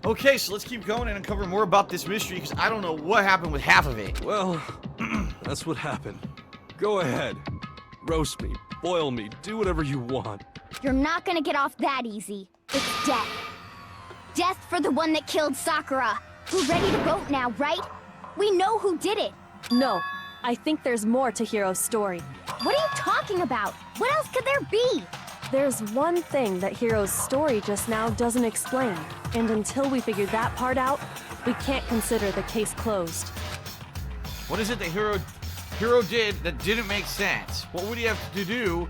Okay, so let's keep going and uncover more about this mystery, because I don't know what happened with half of it. Well, that's what happened. Go ahead. Roast me, boil me, do whatever you want. You're not gonna get off that easy. It's death. Death for the one that killed Sakura. We're ready to vote now, right? We know who did it. No, I think there's more to Hiro's story. What are you talking about? What else could there be? There's one thing that Hiro's story just now doesn't explain, and until we figure that part out, we can't consider the case closed. What is it that Hiro did that didn't make sense? What would he have to do?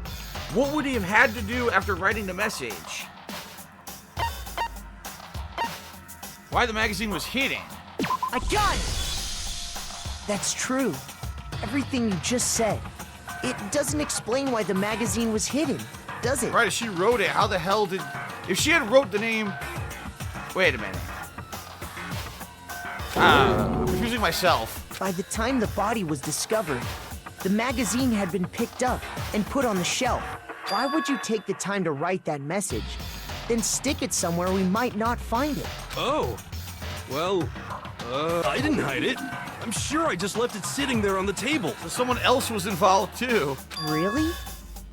What would he have had to do after writing the message? Why the magazine was hidden? I got it! That's true. Everything you just said. It doesn't explain why the magazine was hidden, does it? Right, if she wrote it, how the hell did... If she had wrote the name... Wait a minute. I'm confusing myself. By the time the body was discovered, the magazine had been picked up and put on the shelf. Why would you take the time to write that message, then stick it somewhere we might not find it? Oh, well, I didn't hide it. I'm sure I just left it sitting there on the table. So someone else was involved, too. Really?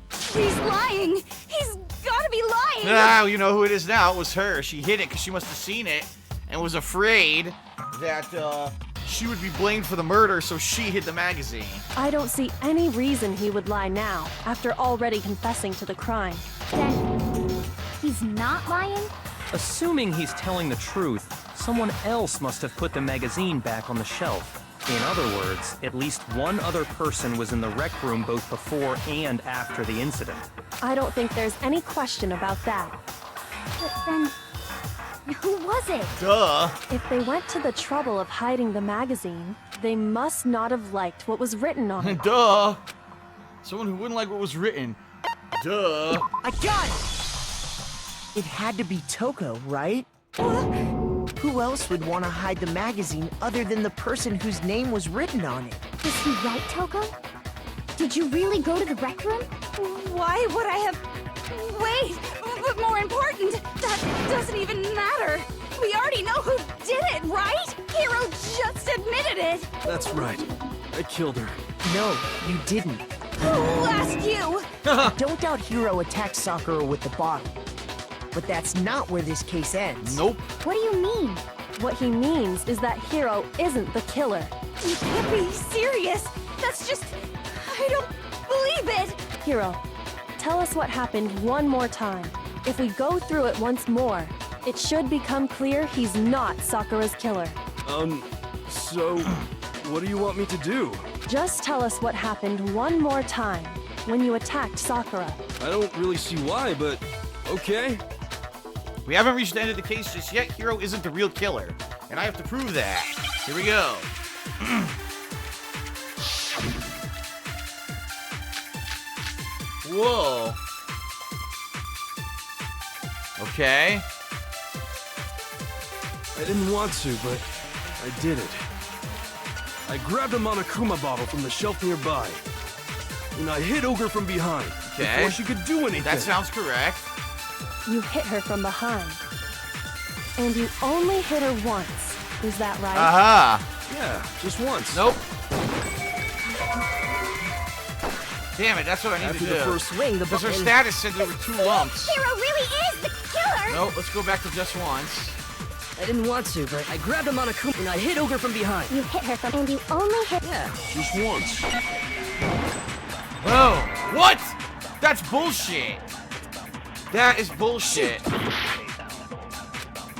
He's lying! He's gotta be lying! Now, you know who it is now. It was her. She hid it because she must have seen it and was afraid that she would be blamed for the murder, so she hid the magazine. I don't see any reason he would lie now, after already confessing to the crime. Then, he's not lying? Assuming he's telling the truth, someone else must have put the magazine back on the shelf. In other words, at least one other person was in the rec room both before and after the incident. I don't think there's any question about that. But then, who was it? Duh. If they went to the trouble of hiding the magazine, they must not have liked what was written on it. Duh. Someone who wouldn't like what was written. Duh. I got it! It had to be Toko, right? Who else would want to hide the magazine other than the person whose name was written on it? Was he right, Toko? Did you really go to the rec room? Why would I have... Wait, but more important, that doesn't even matter. We already know who did it, right? Hiro just admitted it. That's right. I killed her. No, you didn't. Who asked you? Don't doubt Hiro attacked Sakura with the bottle. But that's not where this case ends. Nope. What do you mean? What he means is that Hiro isn't the killer. You can't be serious. That's just... I don't believe it. Hiro, tell us what happened one more time. If we go through it once more, it should become clear he's not Sakura's killer. So, what do you want me to do? Just tell us what happened one more time when you attacked Sakura. I don't really see why, but okay. We haven't reached the end of the case just yet. Hiro isn't the real killer. And I have to prove that. Here we go. Whoa. Okay. I didn't want to, but I did it. I grabbed a Monokuma bottle from the shelf nearby, and I hit Ogre from behind before she could do anything. That sounds correct. You hit her from behind. And you only hit her once. Is that right? Aha. Yeah, just once. Nope. Damn it, that's what I need After to do. the first swing, the Because her button... status said there were 2 lumps. Hiro really is the killer! Nope, let's go back to just once. I didn't want to, but I grabbed a Monokuma and I hit Ogre from behind. You hit her from... And you only hit... Yeah. Just once. Whoa. What? That's bullshit. That is bullshit.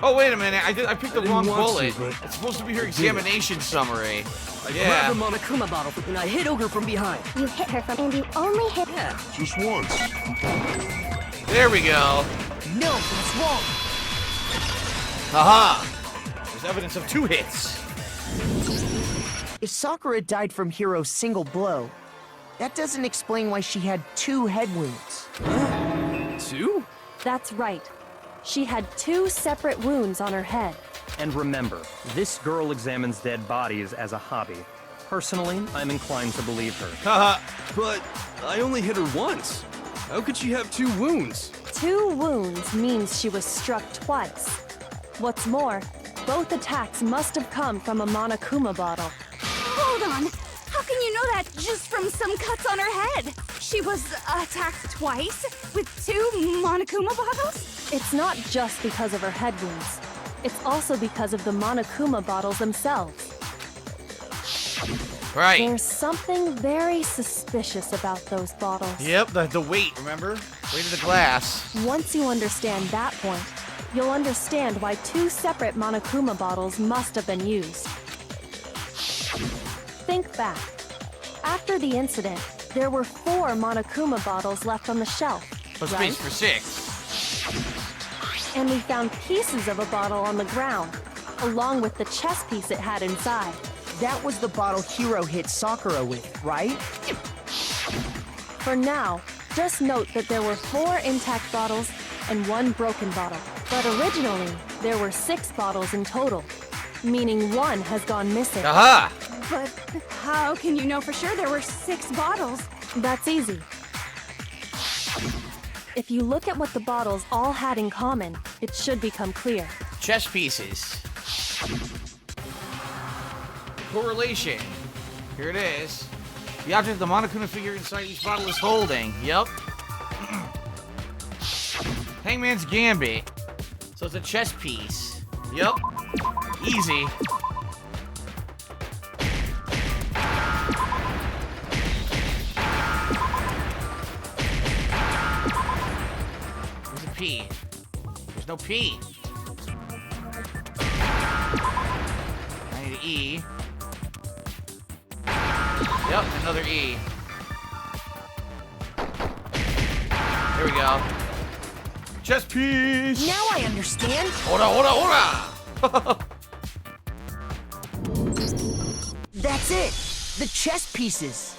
Oh, wait a minute. I picked the wrong bullet. It's supposed to be her examination summary. I grabbed a Monokuma bottle and I hit Ogre from behind. You hit her from... And you only hit... Yeah. Just once. There we go. No, that's wrong. Haha. There's evidence of 2 hits. If Sakura died from Hiro's single blow, that doesn't explain why she had 2 head wounds. 2? That's right. She had 2 separate wounds on her head. And remember, this girl examines dead bodies as a hobby. Personally, I'm inclined to believe her. Haha. But I only hit her once. How could she have 2 wounds? 2 wounds means she was struck twice. What's more, both attacks must have come from a Monokuma bottle. Hold on. How can you know that just from some cuts on her head? She was attacked twice with 2 Monokuma bottles? It's not just because of her head wounds. It's also because of the Monokuma bottles themselves. Right. There's something very suspicious about those bottles. Yep, the weight, remember? Weight of the glass. Once you understand that point, you'll understand why 2 separate Monokuma bottles must have been used. Think back. After the incident, there were 4 Monokuma bottles left on the shelf, Plus right? space for 6. And we found pieces of a bottle on the ground, along with the chess piece it had inside. That was the bottle Hiro hit Sakura with, right? For now, just note that there were 4 intact bottles and 1 broken bottle. But originally, there were 6 bottles in total, meaning 1 has gone missing. Aha! But how can you know for sure there were 6 bottles? That's easy. If you look at what the bottles all had in common, it should become clear. Chess pieces. Correlation. Here it is. The object the Monokuma figure inside each bottle is holding. Yep. Hangman's Gambit. So it's a chess piece. Yep. Easy. Where's the P? There's no P. I need an E. Yep, another E. There we go. Chess piece! Now I understand. Ora! That's it. The chess pieces.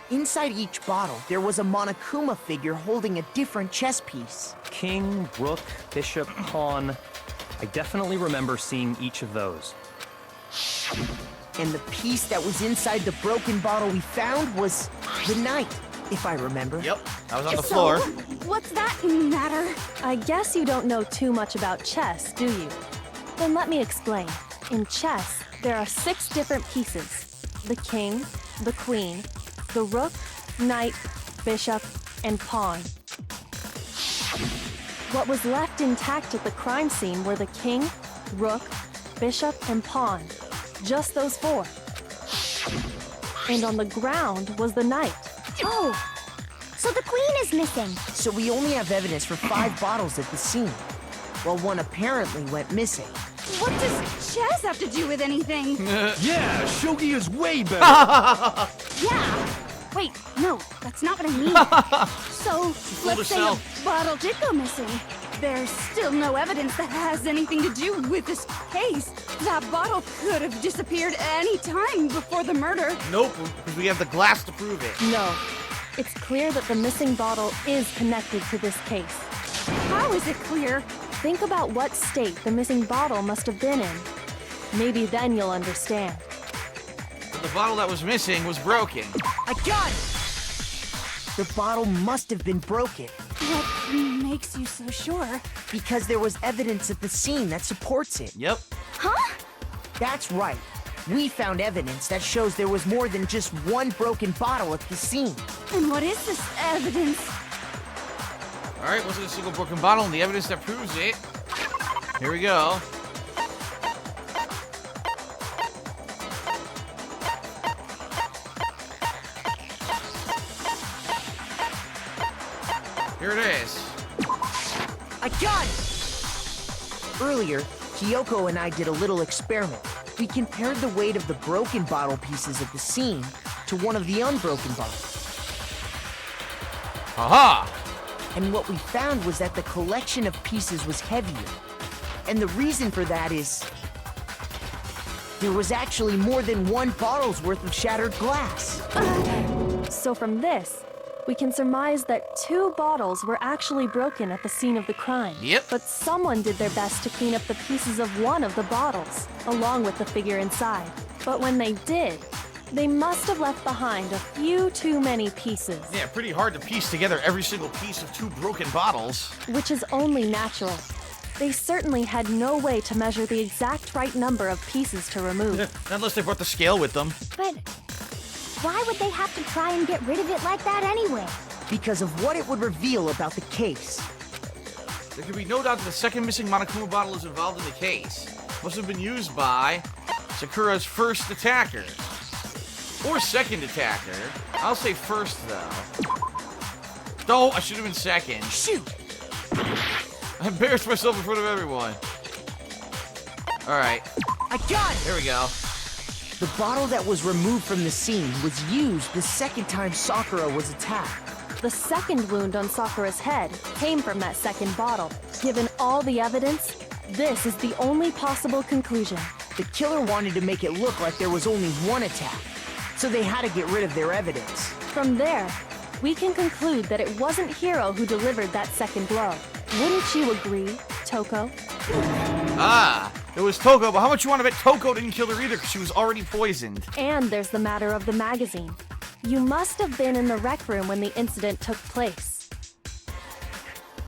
Inside each bottle, there was a Monokuma figure holding a different chess piece. King, rook, bishop, pawn. I definitely remember seeing each of those. And the piece that was inside the broken bottle we found was the knight, if I remember. Yep, I was on the floor. So, what's that matter? I guess you don't know too much about chess, do you? Then let me explain. In chess, there are 6 different pieces. The king, the queen, the rook, knight, bishop, and pawn. What was left intact at the crime scene were the king, rook, bishop, and pawn. Just those 4. And on the ground was the knight. Oh, so the queen is missing. So we only have evidence for 5 bottles at the scene, while 1 apparently went missing. What does chess have to do with anything? Yeah, shogi is way better. Yeah. Wait, no, that's not what I mean. So, let's say a herself. bottle did go missing. There's still no evidence that has anything to do with this case. That bottle could have disappeared any time before the murder. Nope, because we have the glass to prove it. No. It's clear that the missing bottle is connected to this case. How is it clear? Think about what state the missing bottle must have been in. Maybe then you'll understand. But the bottle that was missing was broken. I got it! The bottle must have been broken, What makes you so sure? because there was evidence at the scene that supports it. Yep. Huh? That's right. We found evidence that shows there was more than just 1 broken bottle at the scene. And what is this evidence? Alright, wasn't a single broken bottle and the evidence that proves it. Here we go. Here it is. I got it! Earlier, Kyoko and I did a little experiment. We compared the weight of the broken bottle pieces at the scene to one of the unbroken bottles. Aha! And what we found was that the collection of pieces was heavier. And the reason for that is there was actually more than 1 bottle's worth of shattered glass. So from this, we can surmise that 2 bottles were actually broken at the scene of the crime. Yep. But someone did their best to clean up the pieces of one of the bottles, along with the figure inside. But when they did, they must have left behind a few too many pieces, Yeah, pretty hard to piece together every single piece of 2 broken bottles. which is only natural. They certainly had no way to measure the exact right number of pieces to remove. Unless they brought the scale with them. But why would they have to try and get rid of it like that anyway? Because of what it would reveal about the case. There can be no doubt that the second missing Monokuma bottle is involved in the case. Must have been used by Sakura's first attacker. Or second attacker. I'll say first, though. No, I should have been second. Shoot! I embarrassed myself in front of everyone. Alright. I got it! There we go. The bottle that was removed from the scene was used the second time Sakura was attacked. The second wound on Sakura's head came from that second bottle. Given all the evidence, this is the only possible conclusion. The killer wanted to make it look like there was only one attack, so they had to get rid of their evidence. From there, we can conclude that it wasn't Hiro who delivered that second blow. Wouldn't you agree, Toko? Ah, it was Toko, but how much you want to bet Toko didn't kill her either because she was already poisoned? And there's the matter of the magazine. You must have been in the rec room when the incident took place.